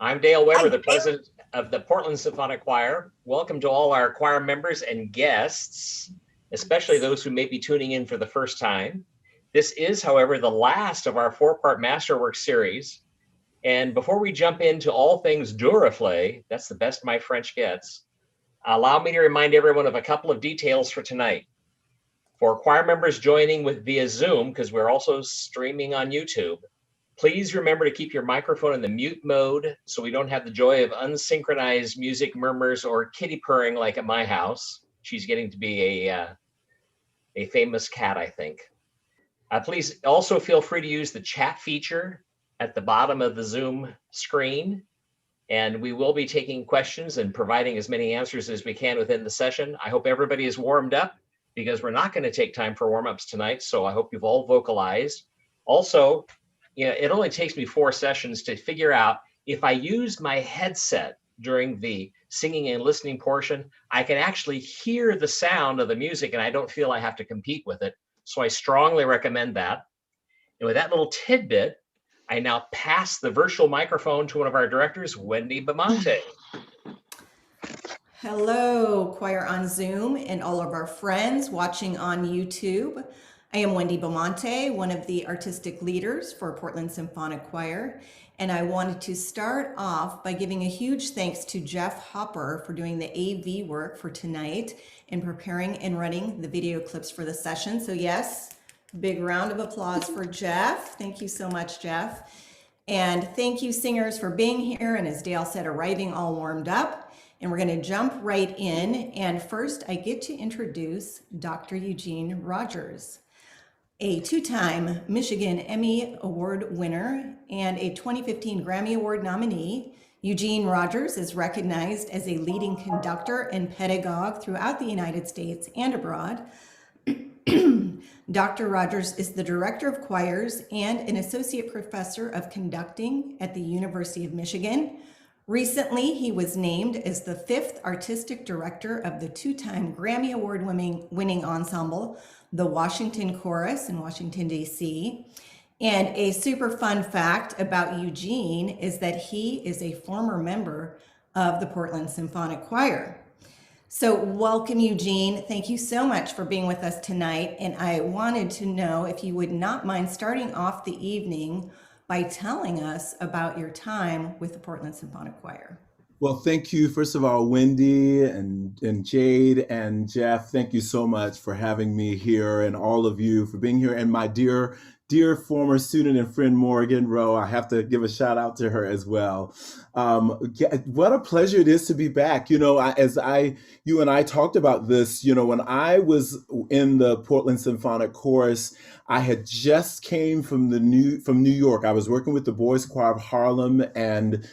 I'm Dale Weber, the president of the Portland Symphonic Choir. Welcome to all our choir members and guests, especially those who may be tuning in for the first time. This is, however, the last of our four-part Masterworks series. And before we jump into all things Durufle, that's the best my French gets, allow me to remind everyone of a couple of details for tonight. For choir members joining with via Zoom, because we're also streaming on YouTube, please remember to keep your microphone in the mute mode so we don't have the joy of unsynchronized music murmurs or kitty purring like at my house. She's getting to be a famous cat, I think. Please also feel free to use the chat feature at the bottom of the Zoom screen, and we will be taking questions and providing as many answers as we can within the session. I hope everybody is warmed up because we're not going to take time for warm-ups tonight, so I hope you've all vocalized. Also, it only takes me 4 sessions to figure out if I use my headset during the singing and listening portion, I can actually hear the sound of the music and I don't feel I have to compete with it. So I strongly recommend that. And with that little tidbit, I now pass the virtual microphone to one of our directors, Wendy Beaumonte. Hello, choir on Zoom and all of our friends watching on YouTube. I am Wendy Beaumonte, one of the artistic leaders for Portland Symphonic Choir, and I wanted to start off by giving a huge thanks to Jeff Hopper for doing the AV work for tonight and preparing and running the video clips for the session. So yes, big round of applause for Jeff. Thank you so much, Jeff. And thank you, singers, for being here, and as Dale said, arriving all warmed up. And we're going to jump right in. And first, I get to introduce Dr. Eugene Rogers, a 2-time Michigan Emmy Award winner and a 2015 Grammy Award nominee. Eugene Rogers is recognized as a leading conductor and pedagogue throughout the United States and abroad. Dr. Rogers is the director of choirs and an associate professor of conducting at the University of Michigan. Recently, he was named as the 5th artistic director of the 2-time Grammy Award winning ensemble, the Washington Chorus in Washington, D.C. And a super fun fact about Eugene is that he is a former member of the Portland Symphonic Choir. So welcome, Eugene. Thank you so much for being with us tonight. And I wanted to know if you would not mind starting off the evening by telling us about your time with the Portland Symphonic Choir. Well, thank you, first of all, Wendy and Jade and Jeff. Thank you so much for having me here, and all of you for being here. And my dear former student and friend, Morgan Rowe, I have to give a shout out to her as well. What a pleasure it is to be back. You and I talked about this, when I was in the Portland Symphonic Chorus, I had just came from New York. I was working with the Boys Choir of Harlem, and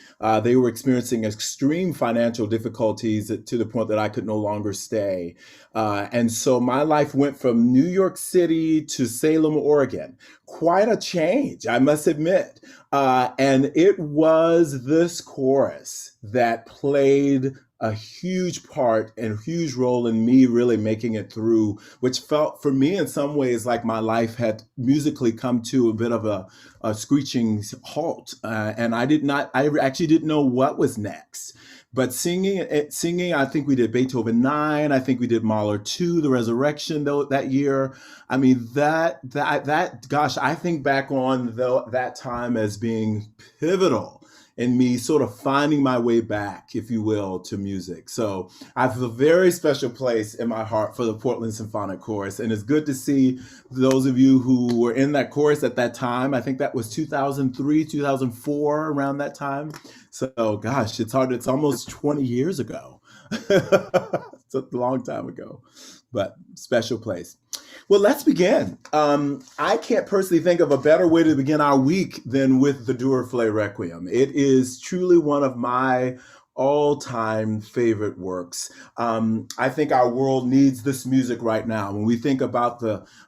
they were experiencing extreme financial difficulties to the point that I could no longer stay. And so my life went from New York City to Salem, Oregon. Quite a change, I must admit. And it was this chorus that played a huge part and a huge role in me really making it through, which felt for me in some ways like my life had musically come to a bit of a screeching halt. And I actually didn't know what was next. But singing, I think we did Beethoven 9. I think we did Mahler 2, The Resurrection, that year. I mean, gosh, I think back on that time as being pivotal in me sort of finding my way back, if you will, to music. So I have a very special place in my heart for the Portland Symphonic Chorus. And it's good to see those of you who were in that chorus at that time. I think that was 2003, 2004, around that time. So gosh, it's almost 20 years ago. It's a long time ago, but special place. Well, let's begin. I can't personally think of a better way to begin our week than with the Duruflé Requiem. It is truly one of my all-time favorite works. I think our world needs this music right now. When we think about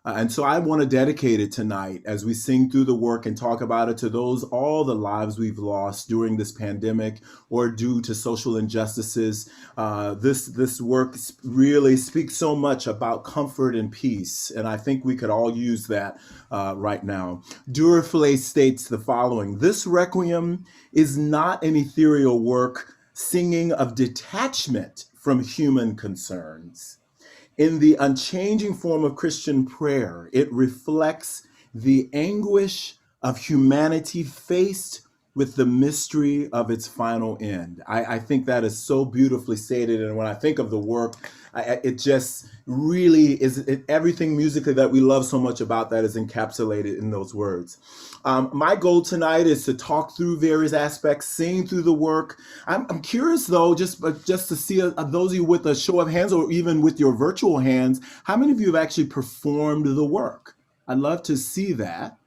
and so I want to dedicate it tonight as we sing through the work and talk about it to all the lives we've lost during this pandemic or due to social injustices. This work really speaks so much about comfort and peace, and I think we could all use that right now. Durufle states the following: "This requiem is not an ethereal work singing of detachment from human concerns. In the unchanging form of Christian prayer, it reflects the anguish of humanity faced with the mystery of its final end." I think that is so beautifully stated. And when I think of the work, it just really is everything musically that we love so much about that is encapsulated in those words. My goal tonight is to talk through various aspects, sing through the work. I'm curious though, just to see those of you with a show of hands or even with your virtual hands, how many of you have actually performed the work? I'd love to see that.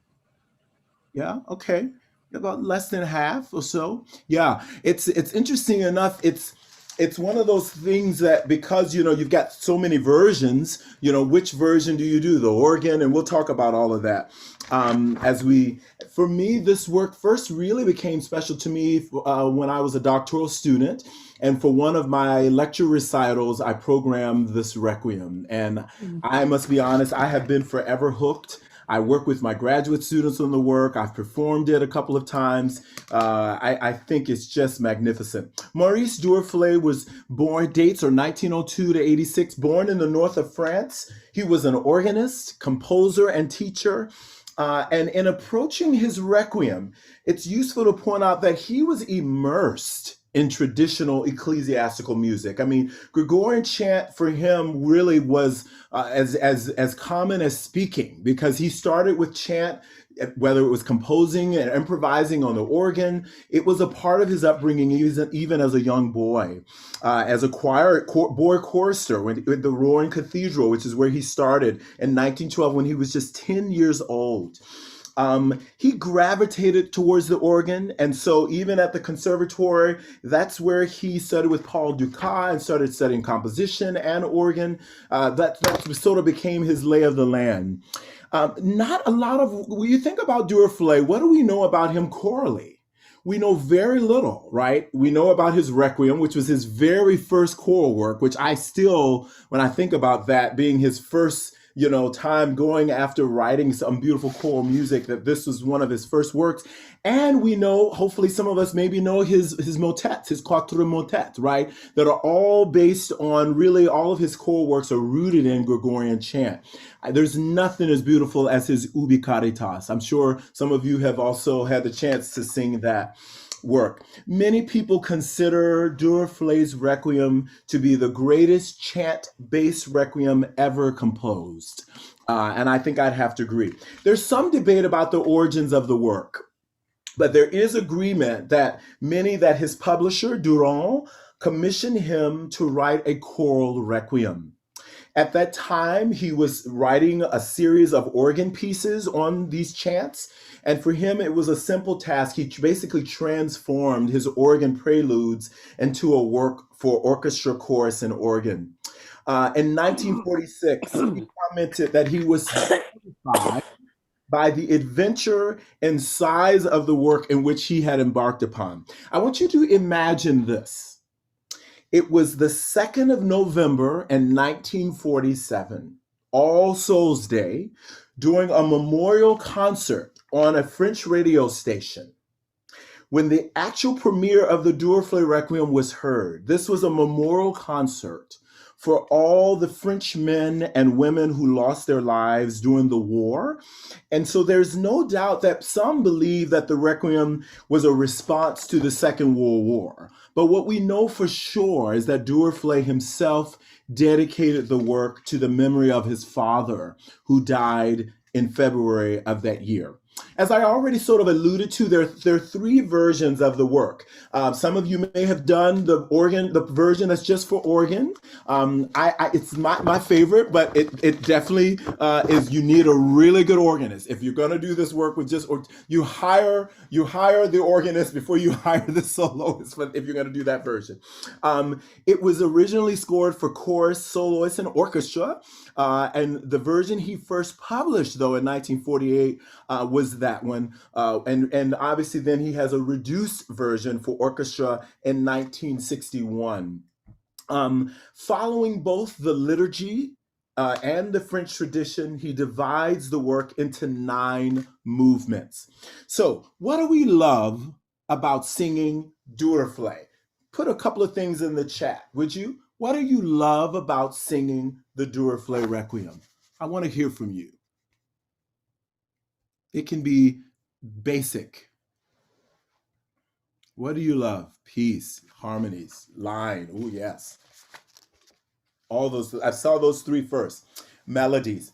Yeah, okay. About less than half or so. Yeah, it's interesting enough. It's one of those things that because you've got so many versions, which version do you do? The organ, and we'll talk about all of that. For me, this work first really became special to me when I was a doctoral student. And for one of my lecture recitals, I programmed this requiem. And I must be honest, I have been forever hooked. I work with my graduate students on the work. I've performed it a couple of times. I think it's just magnificent. Maurice Durufle was born, dates are 1902 to 86, born in the north of France. He was an organist, composer, and teacher. And in approaching his requiem, it's useful to point out that he was immersed in traditional ecclesiastical music. I mean, Gregorian chant for him really was as common as speaking, because he started with chant, whether it was composing and improvising on the organ. It was a part of his upbringing, even as a young boy, as a boy chorister with the Rouen Cathedral, which is where he started in 1912 when he was just 10 years old. He gravitated towards the organ, and so even at the conservatory, that's where he studied with Paul Dukas and started studying composition and organ. That sort of became his lay of the land. Not a lot of, when you think about Durufle, what do we know about him chorally? We know very little, right? We know about his Requiem, which was his very first choral work, which I still, when I think about that being his first time going after writing some beautiful choral music, that this was one of his first works. And we know, hopefully some of us maybe know his motets, his quatre motets, right? That are all based on, really all of his choral works are rooted in Gregorian chant. There's nothing as beautiful as his Ubi Caritas. I'm sure some of you have also had the chance to sing that work. Many people consider Durufle's Requiem to be the greatest chant-based requiem ever composed. And I think I'd have to agree. There's some debate about the origins of the work, but there is agreement that his publisher, Durand, commissioned him to write a choral requiem. At that time, he was writing a series of organ pieces on these chants. And for him, it was a simple task. He basically transformed his organ preludes into a work for orchestra, chorus, and organ. In 1946, he commented that he was satisfied by the adventure and size of the work in which he had embarked upon. I want you to imagine this. It was the 2nd of November in 1947, All Souls Day, during a memorial concert on a French radio station, when the actual premiere of the Durufle Requiem was heard. This was a memorial concert for all the French men and women who lost their lives during the war. And so there's no doubt that some believe that the Requiem was a response to the Second World War. But what we know for sure is that Durufle himself dedicated the work to the memory of his father, who died in February of that year. As I already sort of alluded to, there are three versions of the work. Some of you may have done the version that's just for organ. It's my favorite, but it definitely is. You need a really good organist if you're going to do this work with just. Or you hire the organist before you hire the soloist. If you're going to do that version, it was originally scored for chorus, soloists, and orchestra. And the version he first published, though, in 1948 was that one. And obviously then he has a reduced version for orchestra in 1961. Following both the liturgy and the French tradition, he divides the work into 9 movements. So what do we love about singing Durufle? Put a couple of things in the chat, would you? What do you love about singing the Duruflé Requiem? I want to hear from you. It can be basic. What do you love? Peace, harmonies, line. Oh, yes. All those, I saw those 3 first. Melodies.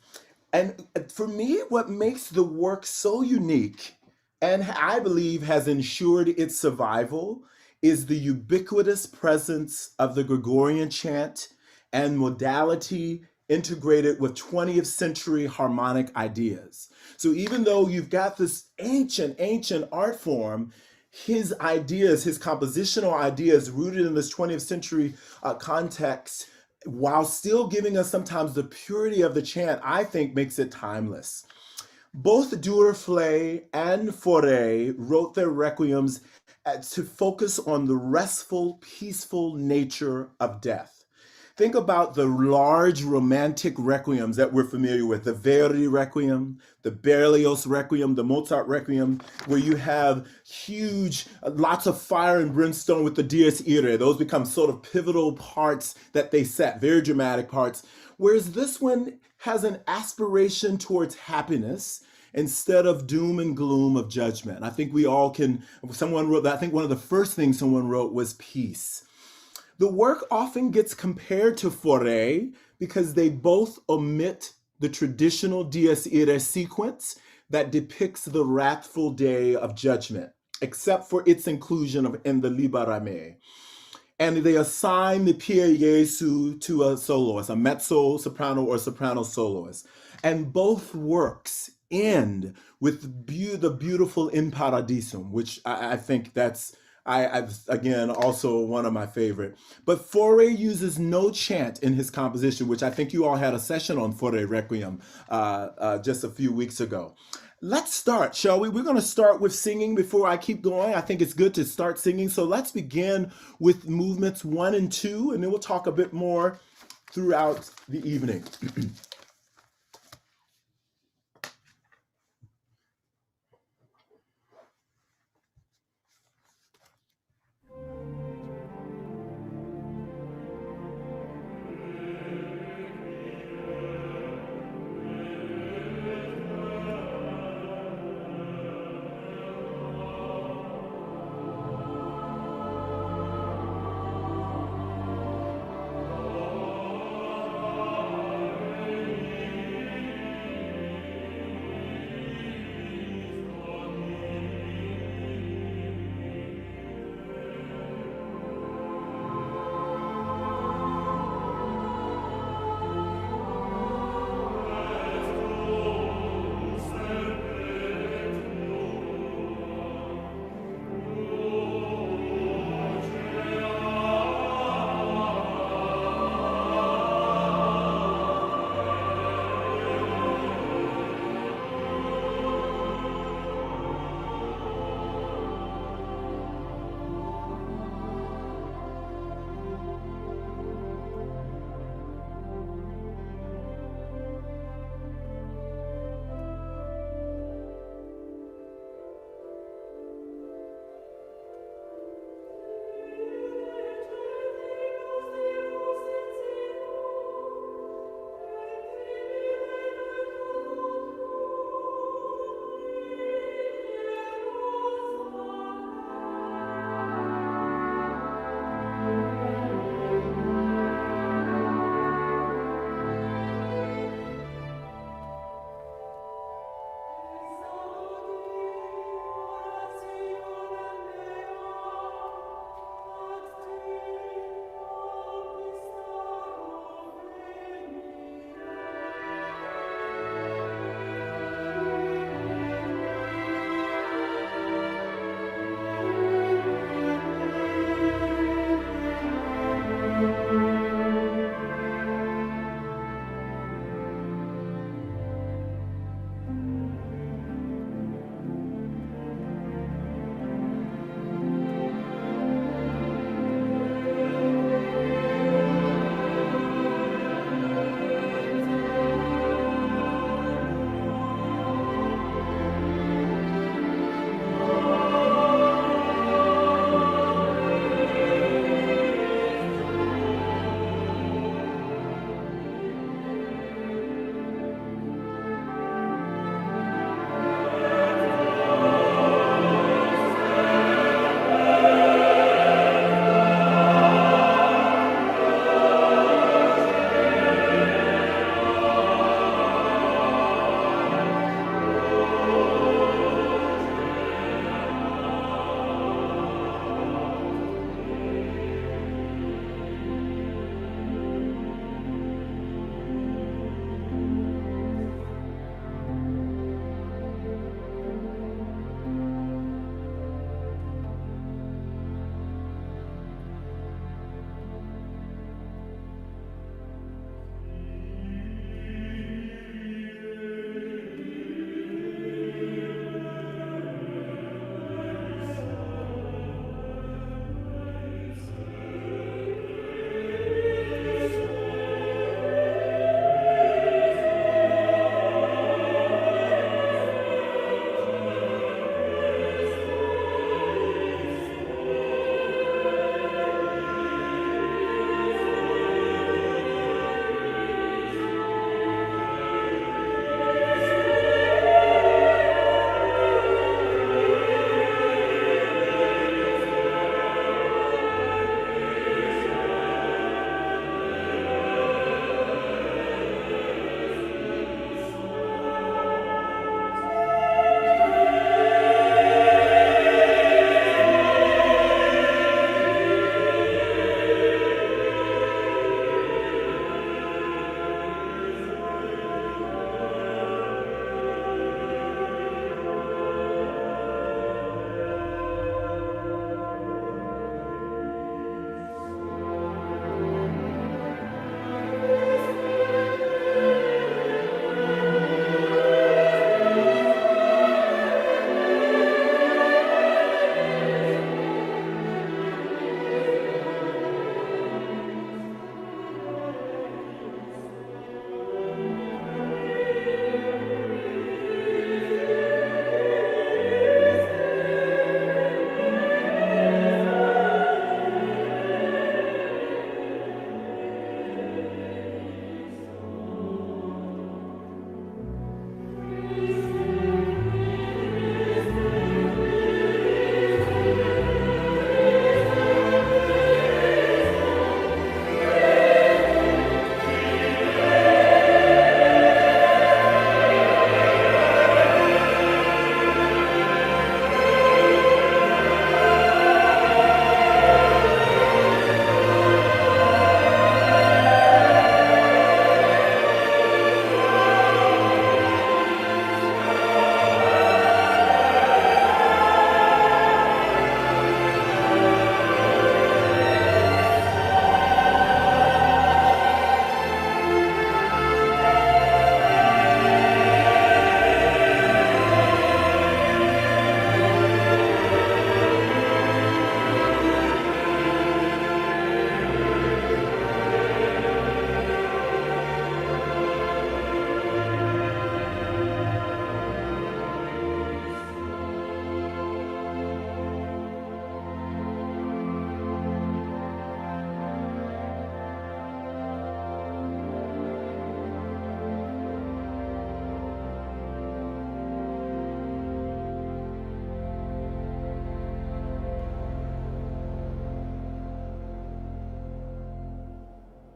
And for me, what makes the work so unique, and I believe has ensured its survival, is the ubiquitous presence of the Gregorian chant and modality integrated with 20th century harmonic ideas. So even though you've got this ancient art form, his ideas, his compositional ideas rooted in this 20th century context, while still giving us sometimes the purity of the chant, I think makes it timeless. Both Durufle and Fauré wrote their requiems to focus on the restful, peaceful nature of death. Think about the large romantic requiems that we're familiar with, the Verdi Requiem, the Berlioz Requiem, the Mozart Requiem, where you have huge, lots of fire and brimstone with the Dies Irae. Those become sort of pivotal parts that they set, very dramatic parts. Whereas this one has an aspiration towards happiness instead of doom and gloom of judgment. I think we all can, someone wrote that, I think one of the first things someone wrote was peace. The work often gets compared to Fauré because they both omit the traditional Dies Irae sequence that depicts the wrathful day of judgment, except for its inclusion in the Libera Me. And they assign the Kyrie Jesu to a soloist, a mezzo soprano or soprano soloist. And both works end with the beautiful In Paradisum, which I think that's, again, also one of my favorite. But Fauré uses no chant in his composition, which I think you all had a session on Fauré Requiem just a few weeks ago. Let's start, shall we? We're going to start with singing before I keep going. I think it's good to start singing. So let's begin with movements 1 and 2, and then we'll talk a bit more throughout the evening.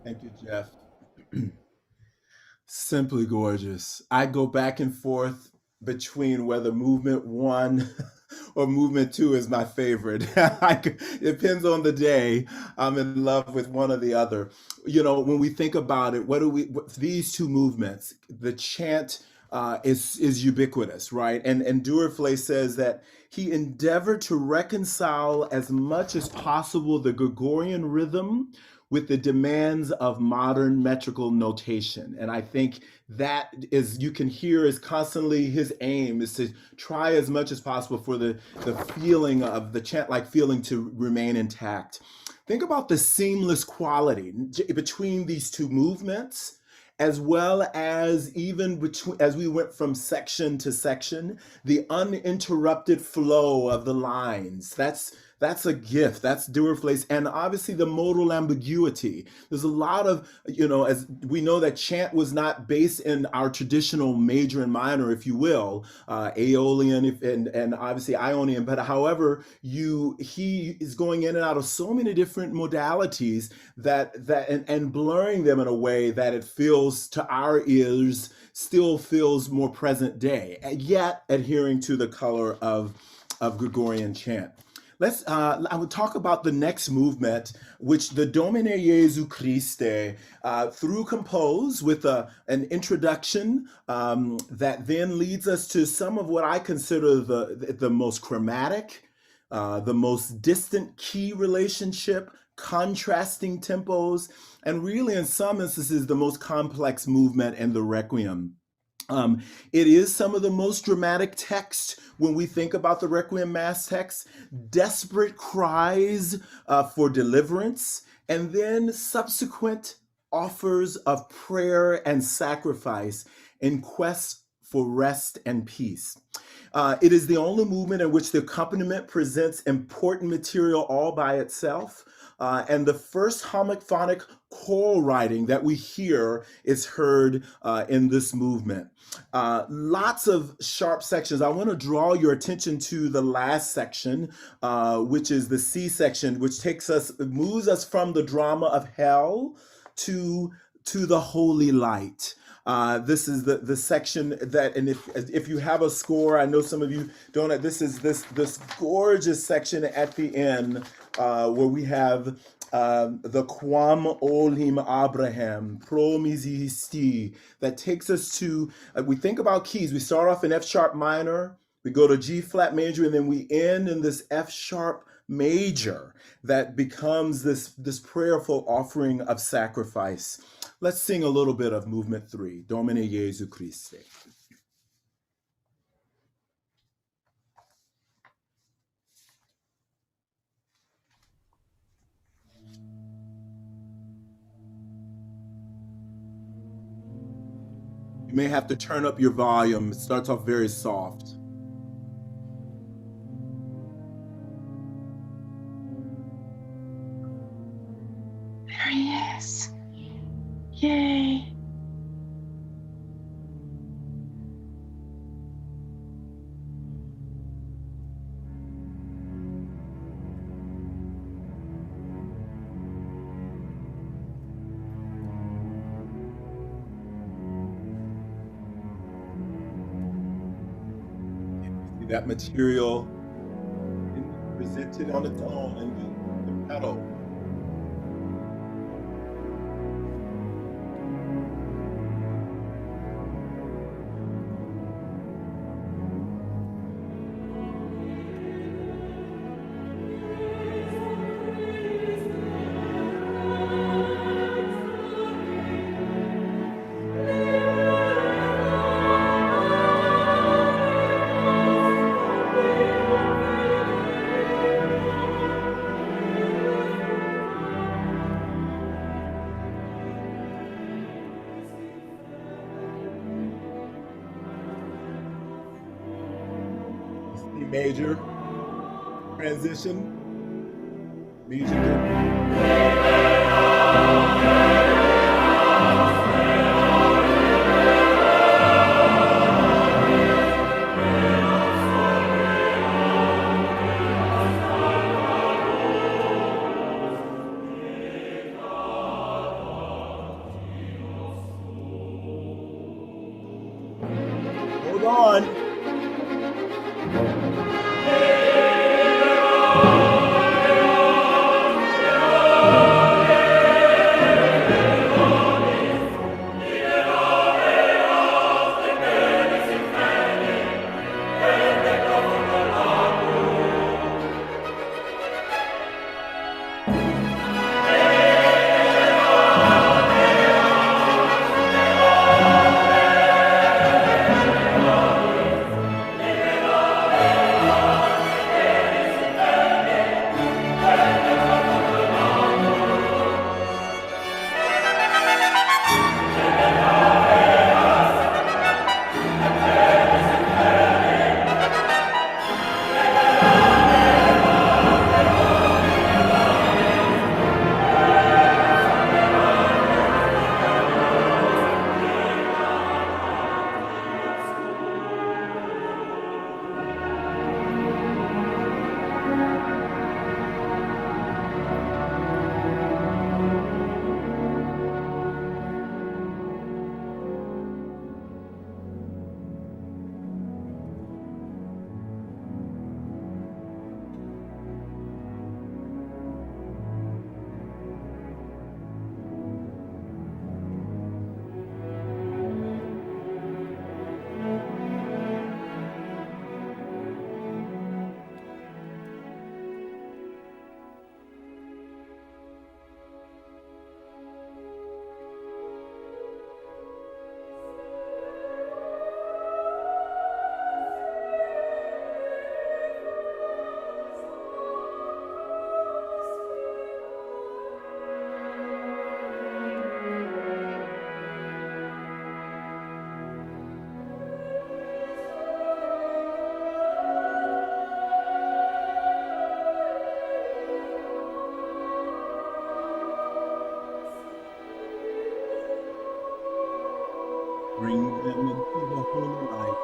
Thank you, Jeff. Simply gorgeous. I go back and forth between whether movement one or movement two is my favorite. It depends on the day. I'm in love with one or the other. You know, when we think about it, these two movements, the chant is ubiquitous, right? And Durufle says that he endeavored to reconcile as much as possible the Gregorian rhythm with the demands of modern metrical notation. And I think that is, you can hear, is constantly his aim is to try as much as possible for the feeling of the chant-like feeling to remain intact. Think about the seamless quality between these two movements, as well as even between, as we went from section to section, the uninterrupted flow of the lines. That's a gift. That's Durufle's, and obviously the modal ambiguity. There's a lot of, you know, as we know that chant was not based in our traditional major and minor, if you will, Aeolian and obviously Ionian. But however, he is going in and out of so many different modalities and blurring them in a way that it feels to our ears still feels more present day, yet adhering to the color of Gregorian chant. I would talk about the next movement, which the Domine Jesu Christe, through compose with an introduction that then leads us to some of what I consider the most chromatic, the most distant key relationship, contrasting tempos, and really in some instances, the most complex movement in the Requiem. It is some of the most dramatic text when we think about the Requiem Mass text, desperate cries for deliverance, and then subsequent offers of prayer and sacrifice in quest for rest and peace. It is the only movement in which the accompaniment presents important material all by itself. And the first homophonic choral writing that we hear is heard in this movement. Lots of sharp sections. I want to draw your attention to the last section, which is the C section, which moves us from the drama of hell to the holy light. This is the section that, and if you have a score, I know some of you don't. This is this gorgeous section at the end where we have the Quam Olim Abraham Promisisti that takes us to. We think about keys. We start off in F sharp minor, we go to G flat major, and then we end in this F sharp major that becomes this prayerful offering of sacrifice. Let's sing a little bit of movement 3, Domine Jesu Christe. You may have to turn up your volume. It starts off very soft. There he is. Yay. See that material presented on its own in the pedal. Major transition music. bring them into the holy light.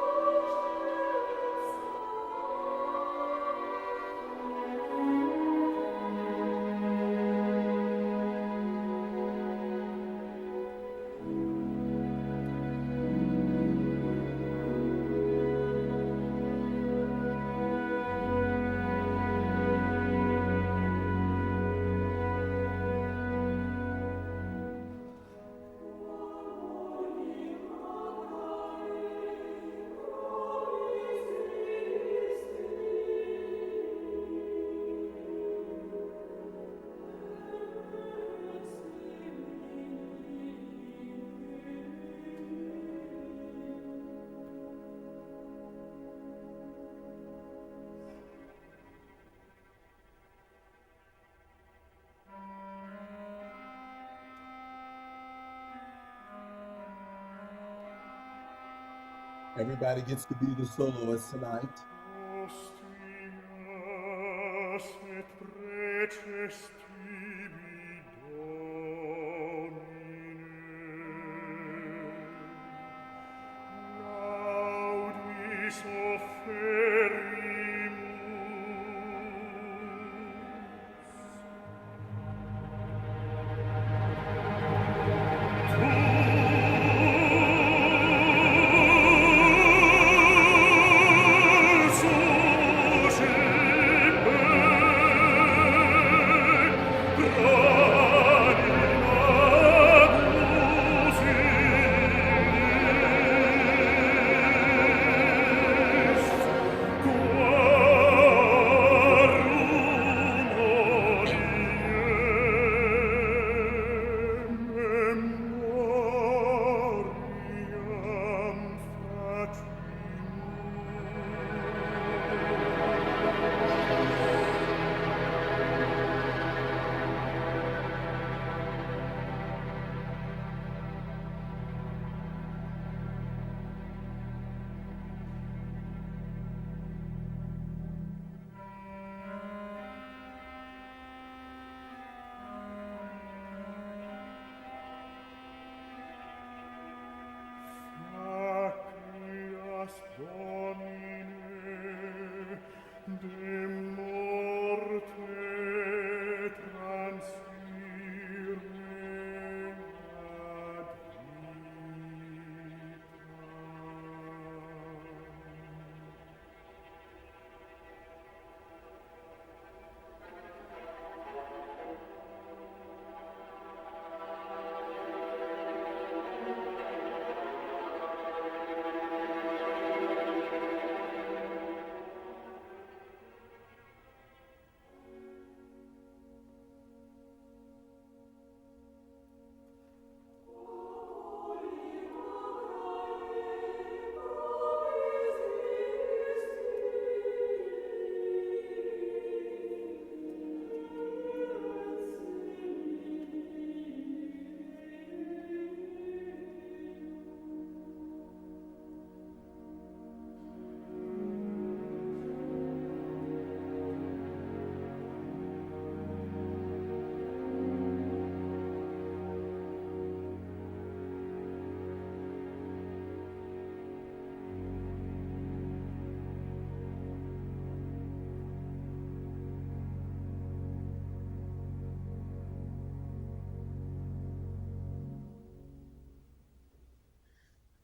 Everybody gets to be the soloist tonight.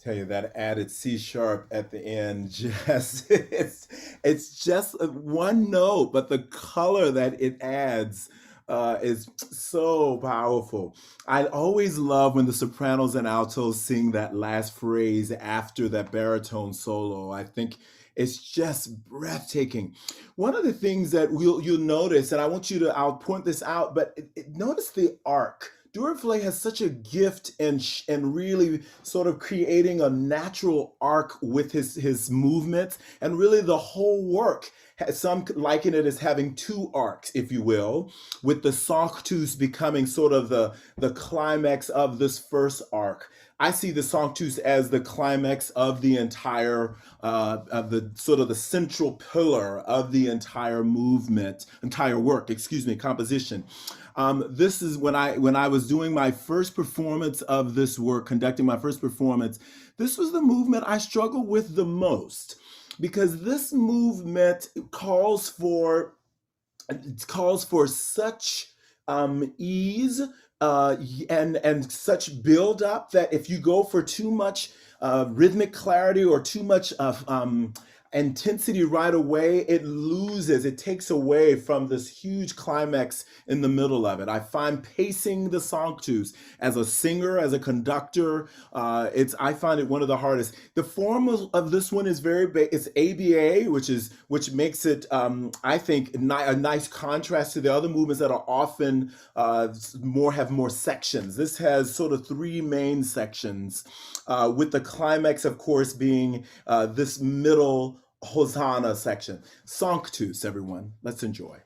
Tell you that added C sharp at the end, just it's just one note, but the color that it adds is so powerful. I always love when the sopranos and altos sing that last phrase after that baritone solo. I think it's just breathtaking. One of the things that you'll notice, and I want you to, I'll point this out, but notice the arc. Durufle has such a gift and really sort of creating a natural arc with his movements, and really the whole work some liken it as having two arcs, if you will, with the Sanctus becoming sort of the climax of this first arc. I see the Sanctus as the climax of the entire, of the sort of the central pillar of the entire movement, entire work, excuse me, composition. This is when I was doing my first performance of this work, conducting my first performance, this was the movement I struggled with the most, because this movement calls for such ease and such build up that if you go for too much rhythmic clarity or too much intensity right away, it takes away from this huge climax in the middle of it. I find pacing the Sanctus as a singer, as a conductor, I find it one of the hardest. The form of this one is it's ABA, which makes it, I think, a nice contrast to the other movements that are often have more sections. This has sort of three main sections, with the climax, of course, being this middle Hosanna section. Sanctus, everyone. Let's enjoy.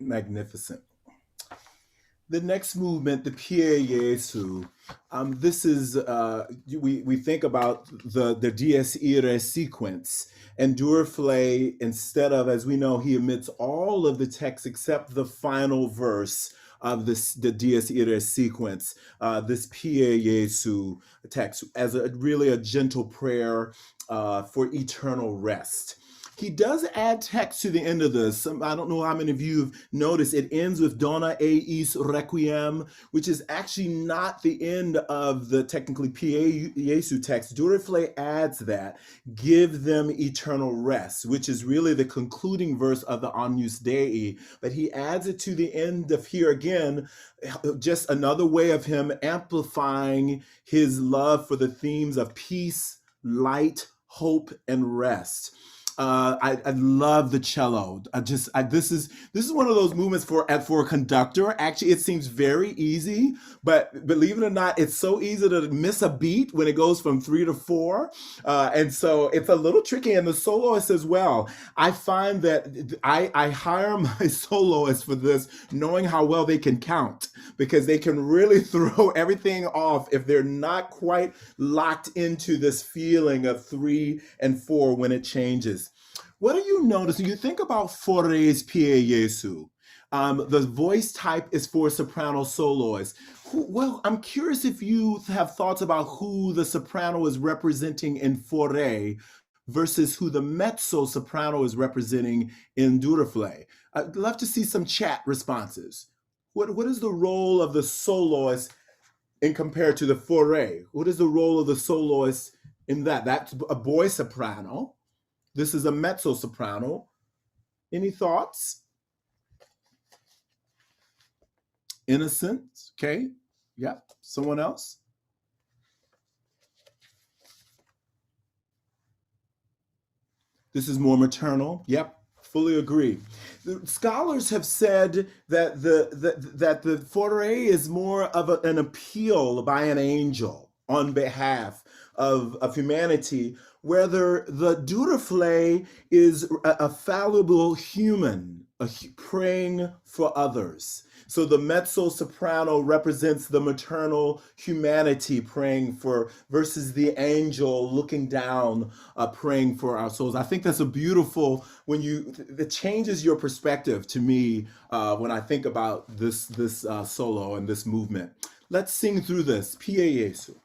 Magnificent. The next movement, the Pie Jesu, this is, we think about the Dies Irae sequence, and Durufle, instead of, as we know, he omits all of the text except the final verse of the Dies Irae sequence, this Pie Jesu text, as really a gentle prayer for eternal rest. He does add text to the end of this. I don't know how many of you have noticed. It ends with Dona eis Requiem, which is actually not the end of the technically Pie Jesu text. Durufle adds that, give them eternal rest, which is really the concluding verse of the Agnus Dei. But he adds it to the end of here again, just another way of him amplifying his love for the themes of peace, light, hope, and rest. I love the cello. This is one of those movements for a conductor. Actually, it seems very easy, but believe it or not, it's so easy to miss a beat when it goes from 3 to 4, and so it's a little tricky. And the soloists as well. I find that I hire my soloists for this, knowing how well they can count, because they can really throw everything off if they're not quite locked into this feeling of 3 and 4 when it changes. What do you notice? You think about Fauré's Pie Jesu. The voice type is for soprano soloists. Well, I'm curious if you have thoughts about who the soprano is representing in Fauré versus who the mezzo soprano is representing in Durufle. I'd love to see some chat responses. What is the role of the soloist in compared to the Fauré? What is the role of the soloist in that? That's a boy soprano. This is a mezzo soprano. Any thoughts? Innocent, okay. Yeah, someone else? This is more maternal. Yep, fully agree. The scholars have said that the Fauré is more of an appeal by an angel on behalf of humanity, whether the Durufle is a fallible human praying for others. So the mezzo soprano represents the maternal humanity praying for, versus the angel looking down, praying for our souls. I think that's a beautiful, it changes your perspective to me when I think about this solo and this movement. Let's sing through this. Pie Jesu.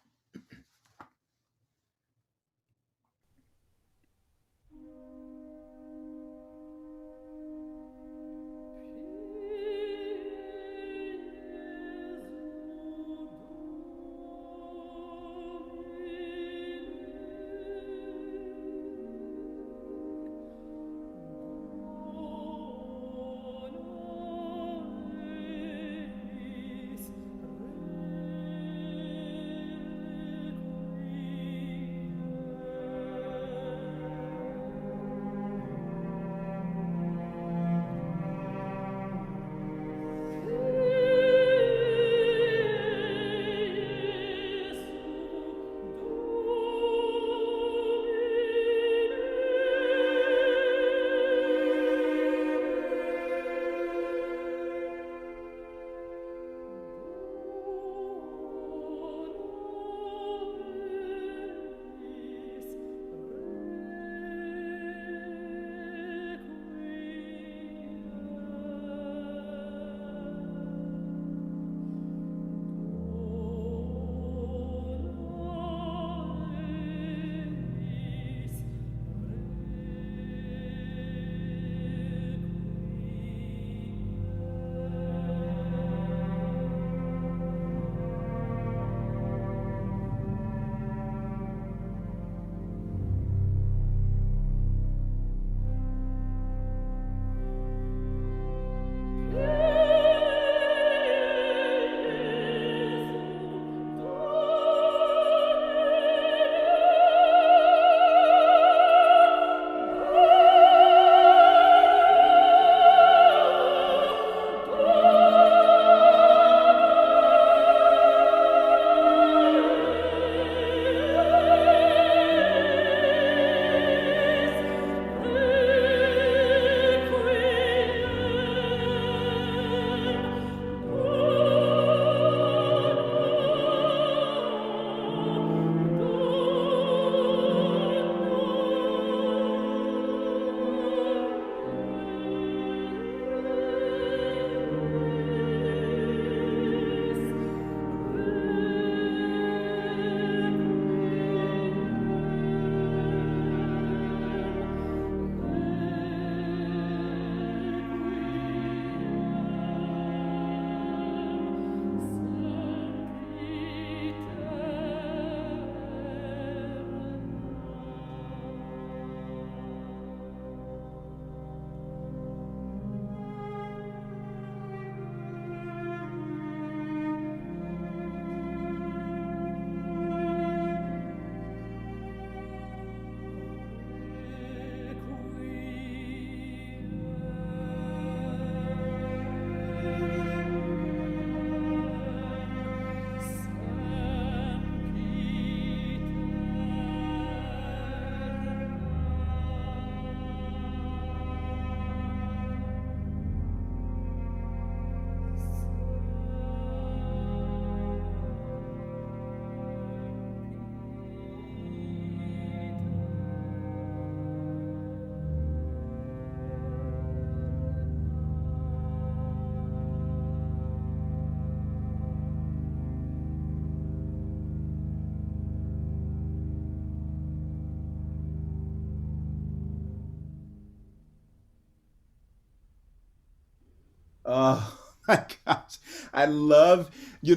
Oh my gosh. I love, you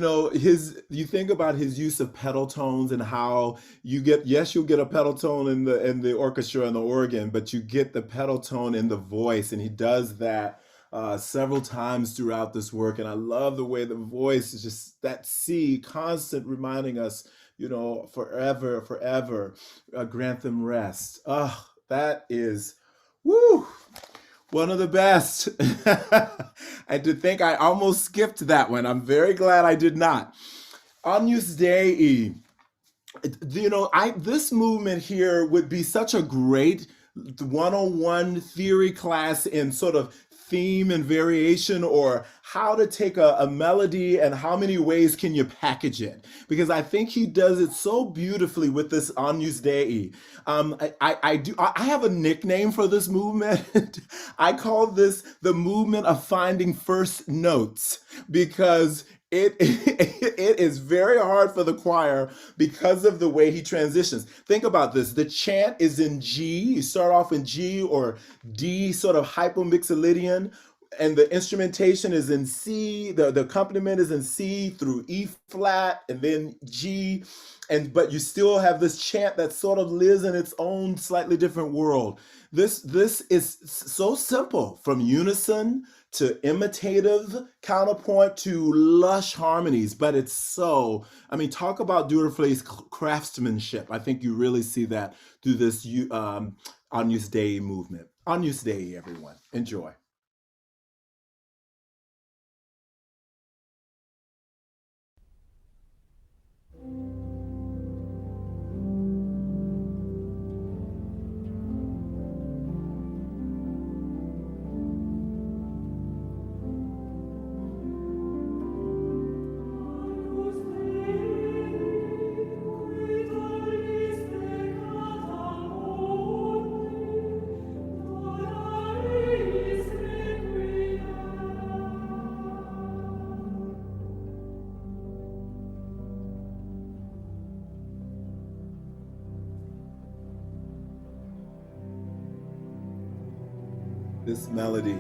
think about his use of pedal tones and how yes, you'll get a pedal tone in the orchestra and the organ, but you get the pedal tone in the voice, and he does that several times throughout this work. And I love the way the voice is just that C constant reminding us, forever, forever, grant them rest. Oh, that is, woo! One of the best. And to think I almost skipped that one. I'm very glad I did not. Agnus Dei. This movement here would be such a great one-on-one theory class in sort of theme and variation, or how to take a melody and how many ways can you package it, because I think he does it so beautifully with this Agnus Dei. I have a nickname for this movement. I call this the movement of finding first notes, because it is very hard for the choir because of the way he transitions. Think about this. The chant is in G. You start off in G or D, sort of hypomixolydian, and the instrumentation is in C. The accompaniment is in C through E flat and then G. But you still have this chant that sort of lives in its own slightly different world. This is so simple, from unison to imitative counterpoint to lush harmonies, but it's talk about Duruflé's craftsmanship. I think you really see that through this Agnus Dei movement. Agnus Dei, everyone. Enjoy. This melody.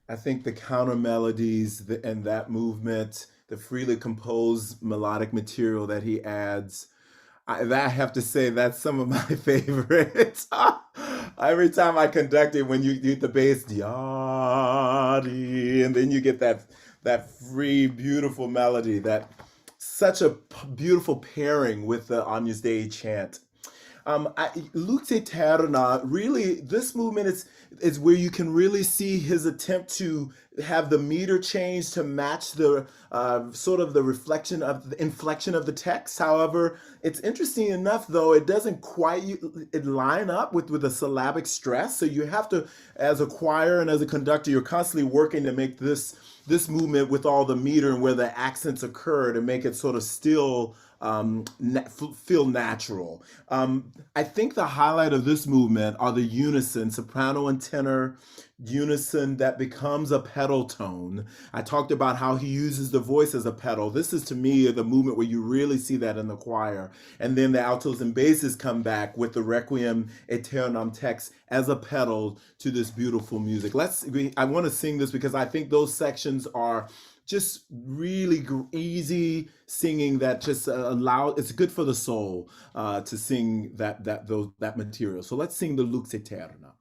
I think the counter melodies and that movement, the freely composed melodic material that he adds, I have to say that's some of my favorites. Every time I conduct it, when you get the bass, di, and then you get that free, beautiful melody, that such a beautiful pairing with the Agnus Dei chant. Luce Terna, really, this movement is where you can really see his attempt to have the meter change to match the sort of the reflection of the inflection of the text. However, it's interesting enough, though, it doesn't quite it line up with a syllabic stress. So you have to, as a choir and as a conductor, you're constantly working to make this movement with all the meter and where the accents occur to make it sort of still feel natural. I think the highlight of this movement are the unison, soprano and tenor unison that becomes a pedal tone. I talked about how he uses the voice as a pedal. This is to me the movement where you really see that in the choir. And then the altos and basses come back with the Requiem Aeternam text as a pedal to this beautiful music. I want to sing this because I think those sections are just really easy singing that just it's good for the soul to sing that material. So let's sing the Lux Aeterna.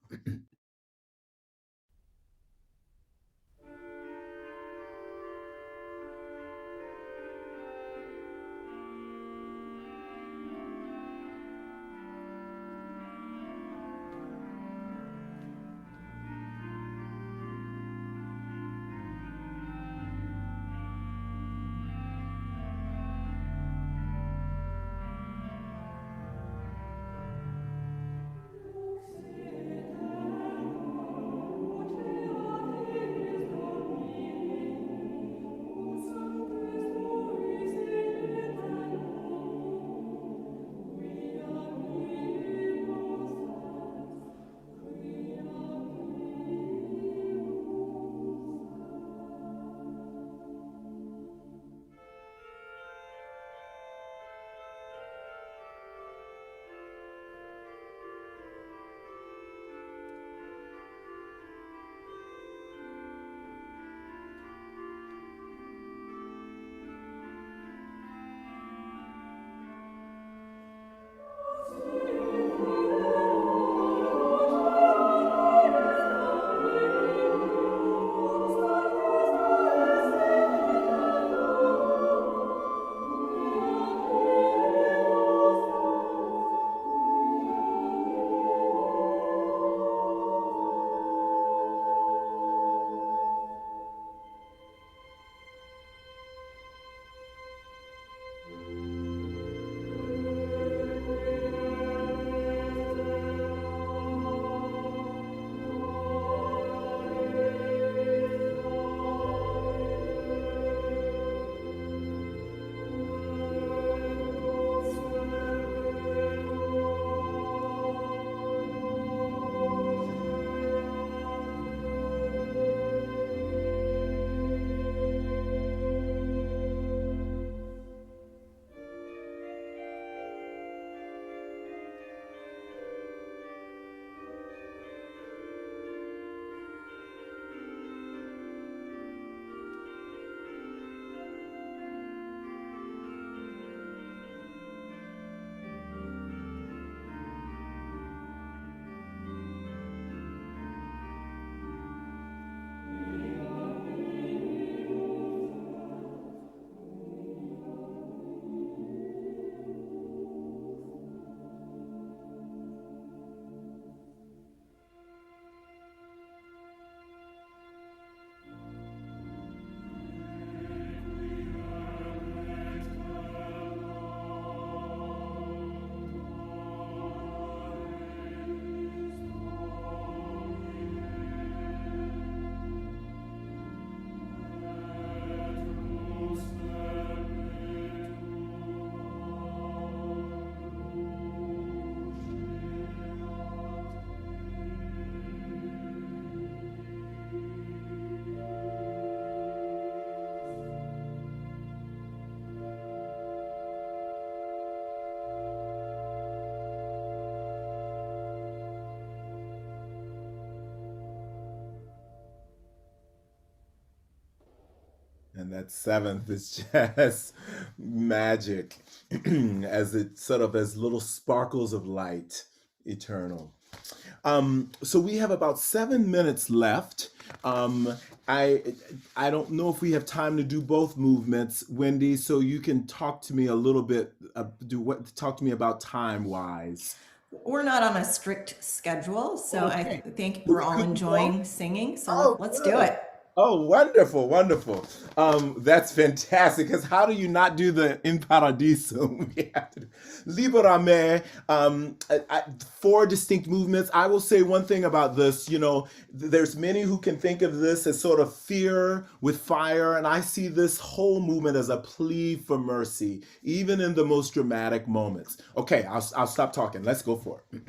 And that seventh is just magic as it sort of as little sparkles of light, eternal. So we have about 7 minutes left. I don't know if we have time to do both movements, Wendy. So you can talk to me a little bit. Talk to me about time wise. We're not on a strict schedule, so Okay. I think we're all enjoying singing. So let's do it. Oh, wonderful, wonderful. That's fantastic, because how do you not do the In Paradiso? We have to Liberame, 4 distinct movements. I will say one thing about this, there's many who can think of this as sort of fear with fire, and I see this whole movement as a plea for mercy, even in the most dramatic moments. Okay, I'll stop talking. Let's go for it.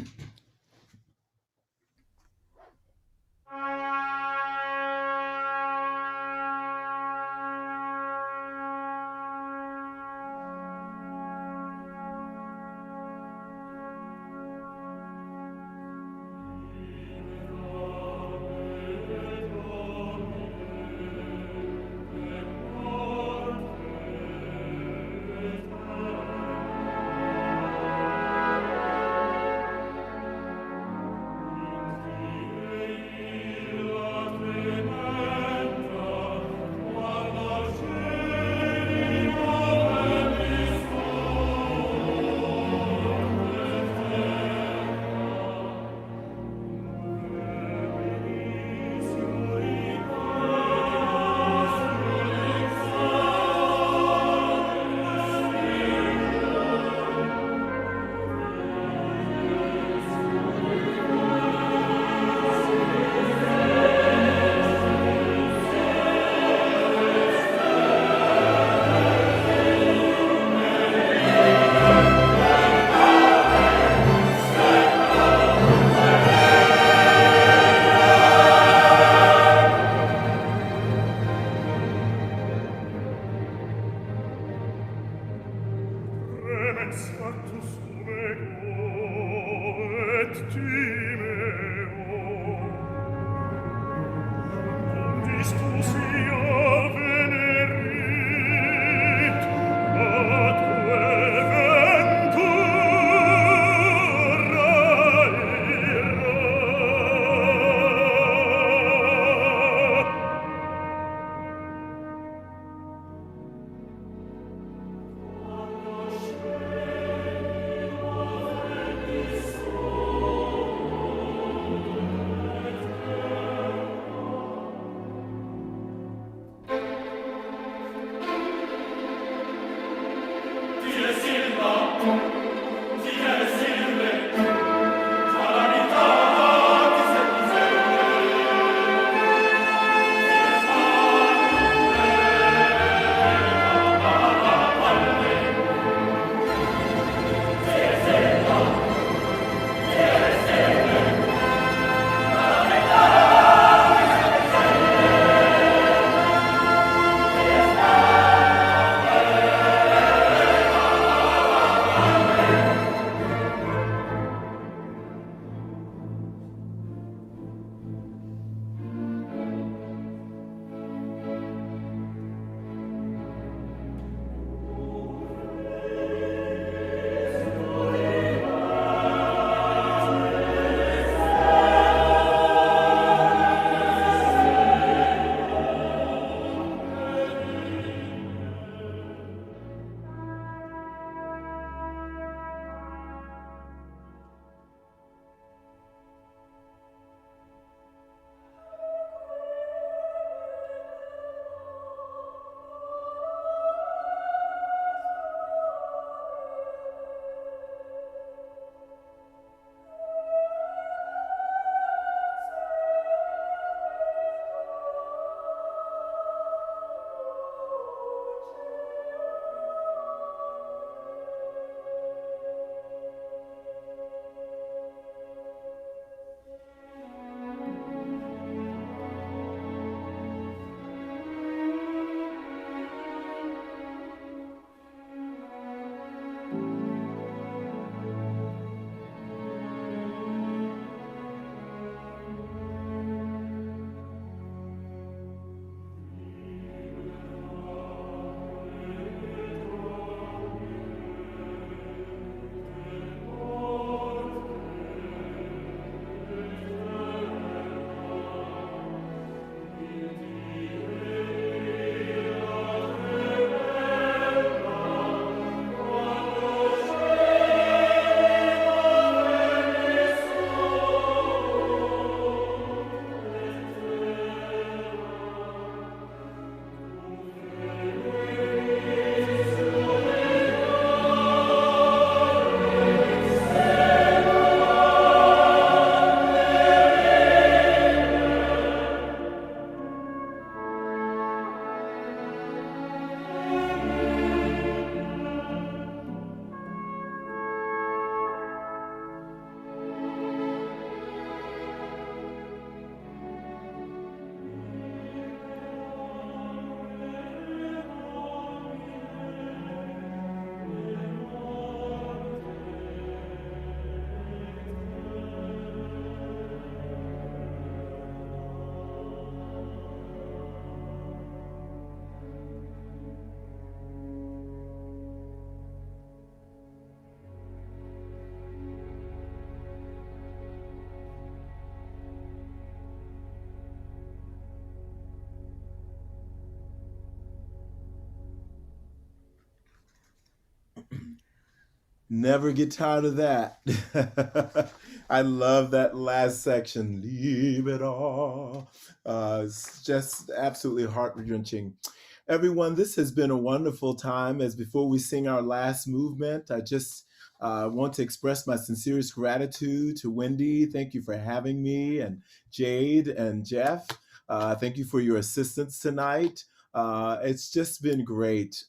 Never get tired of that. I love that last section. Leave it all. It's just absolutely heart-wrenching. Everyone, this has been a wonderful time. As before we sing our last movement, I just want to express my sincerest gratitude to Wendy. Thank you for having me, and Jade and Jeff. Thank you for your assistance tonight. It's just been great.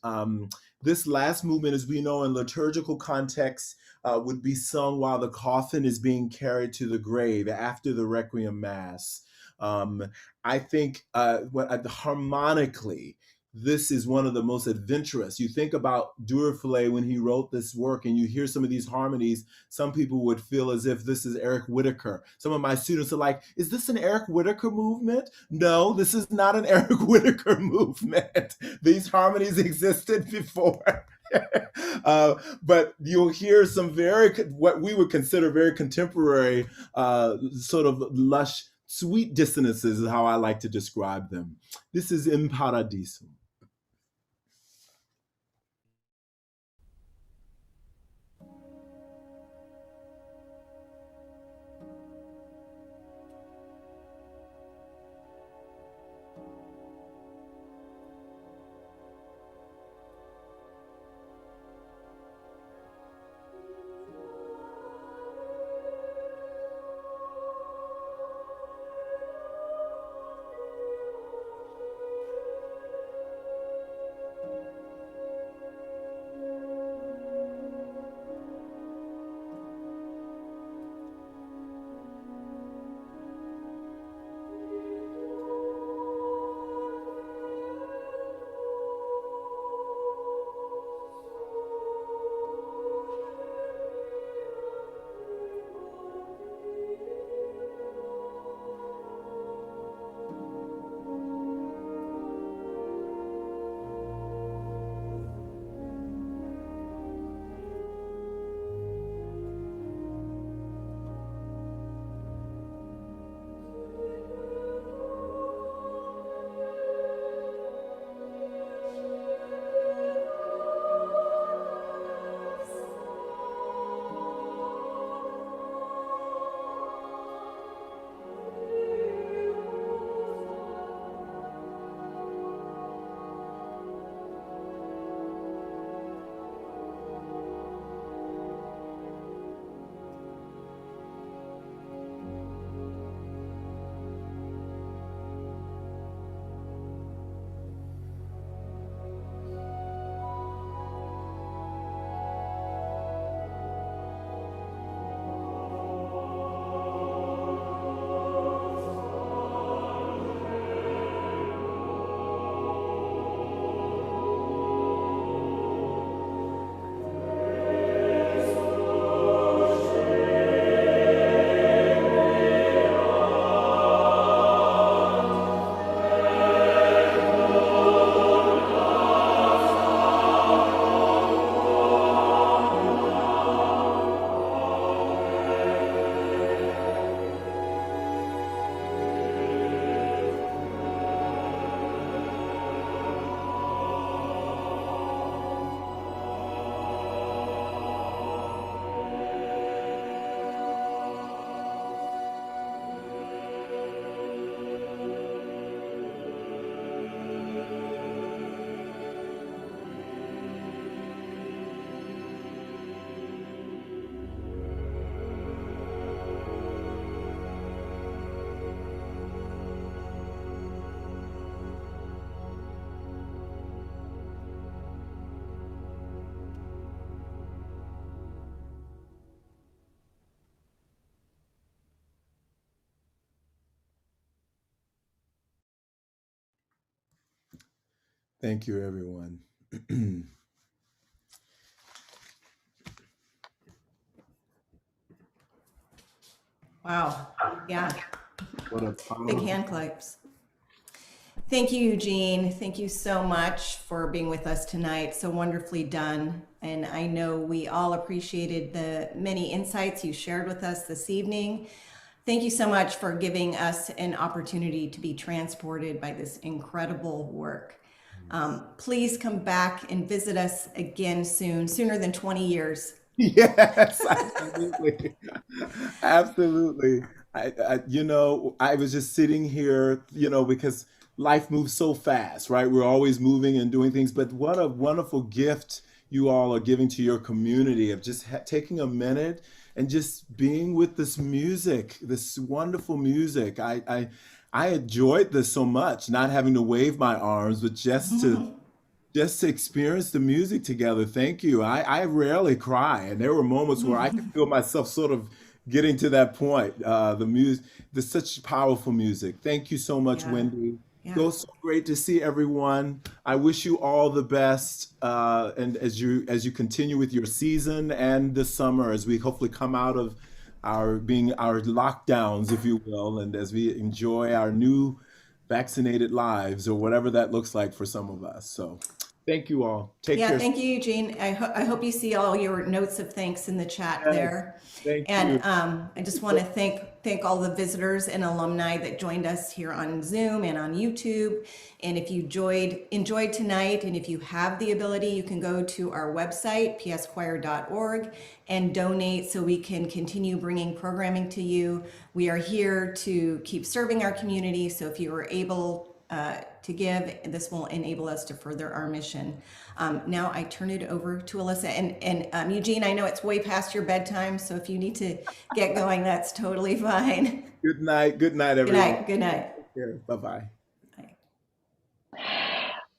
This last movement, as we know in liturgical context, would be sung while the coffin is being carried to the grave after the Requiem Mass. I think harmonically, this is one of the most adventurous. You think about Durufle when he wrote this work and you hear some of these harmonies, some people would feel as if this is Eric Whitacre. Some of my students are like, is this an Eric Whitacre movement? No, this is not an Eric Whitacre movement. These harmonies existed before. But you'll hear some what we would consider very contemporary, sort of lush, sweet dissonances is how I like to describe them. This is In Paradiso. Thank you, everyone. Wow. Yeah. What a Big powerful. hand claps. Thank you, Eugene. Thank you so much for being with us tonight. So wonderfully done. And I know we all appreciated the many insights you shared with us this evening. Thank you so much for giving us an opportunity to be transported by this incredible work. Please come back and visit us again soon, sooner than 20 years. Yes, absolutely. Absolutely. I was just sitting here, because life moves so fast, right? We're always moving and doing things, but what a wonderful gift you all are giving to your community of just taking a minute and just being with this music, this wonderful music. I enjoyed this so much, not having to wave my arms, but just to experience the music together. Thank you. I rarely cry, and there were moments where I could feel myself sort of getting to that point. The music, there's such powerful music. Thank you so much, Yeah. Wendy. Yeah. So great to see everyone. I wish you all the best, and as you continue with your season and this summer, as we hopefully come out of our lockdowns, if you will, and as we enjoy our new vaccinated lives or whatever that looks like for some of us. So thank you all. Take Yeah, care. thank you, Eugene. I hope you see all your notes of thanks in the chat Yes, there. thank And you. I just want to thank all the visitors and alumni that joined us here on Zoom and on YouTube. And if you enjoyed tonight, and if you have the ability, you can go to our website, pschoir.org, and donate so we can continue bringing programming to you. We are here to keep serving our community. So if you are able to give, this will enable us to further our mission. Now I turn it over to Alyssa and Eugene. I know it's way past your bedtime, so if you need to get going, that's totally fine. Good night. Good night, Good everyone. night. Good night. Take care. Bye-bye.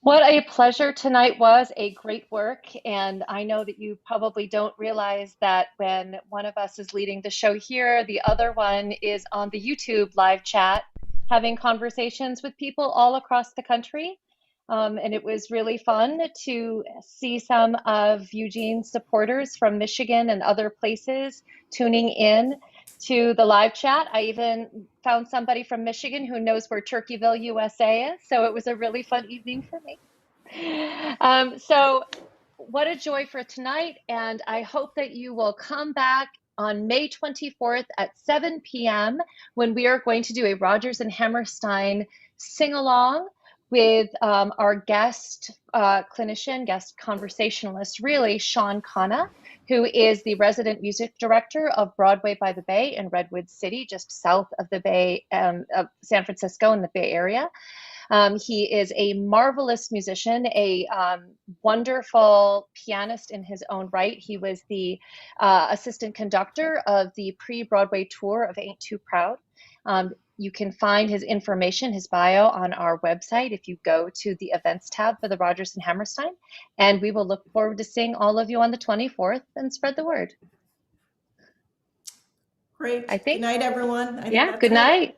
What a pleasure tonight was, a great work. And I know that you probably don't realize that when one of us is leading the show here, the other one is on the YouTube live chat, having conversations with people all across the country. And it was really fun to see some of Eugene's supporters from Michigan and other places tuning in to the live chat. I even found somebody from Michigan who knows where Turkeyville, USA is. So it was a really fun evening for me. So what a joy for tonight. And I hope that you will come back on May 24th at 7 p.m. when we are going to do a Rodgers and Hammerstein sing-along with our guest clinician, guest conversationalist, really, Sean Khanna, who is the resident music director of Broadway by the Bay in Redwood City, just south of the Bay, of San Francisco in the Bay Area. He is a marvelous musician, a wonderful pianist in his own right. He was the assistant conductor of the pre-Broadway tour of Ain't Too Proud. You can find his information, his bio, on our website if you go to the events tab for the Rodgers and Hammerstein. And we will look forward to seeing all of you on the 24th and spread the word. Great. I think. Good night, everyone. I think Yeah, that's good it. night.